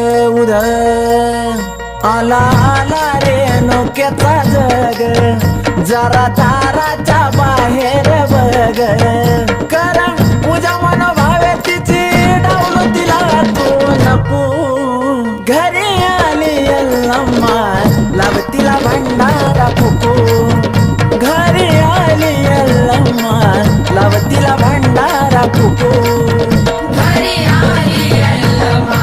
उद आला आला रे नोक्याचा जग जरा दाराच्या बाहेर बघ कारण पूजा मन भावे तिची डावलो तिला तू नको घरी आली अल्लम्मा लाव तिला भंडारा फुकू घरी आली अल्लम्मा लाव तिला भंडारा फुकू घरी आली अल्लम्मा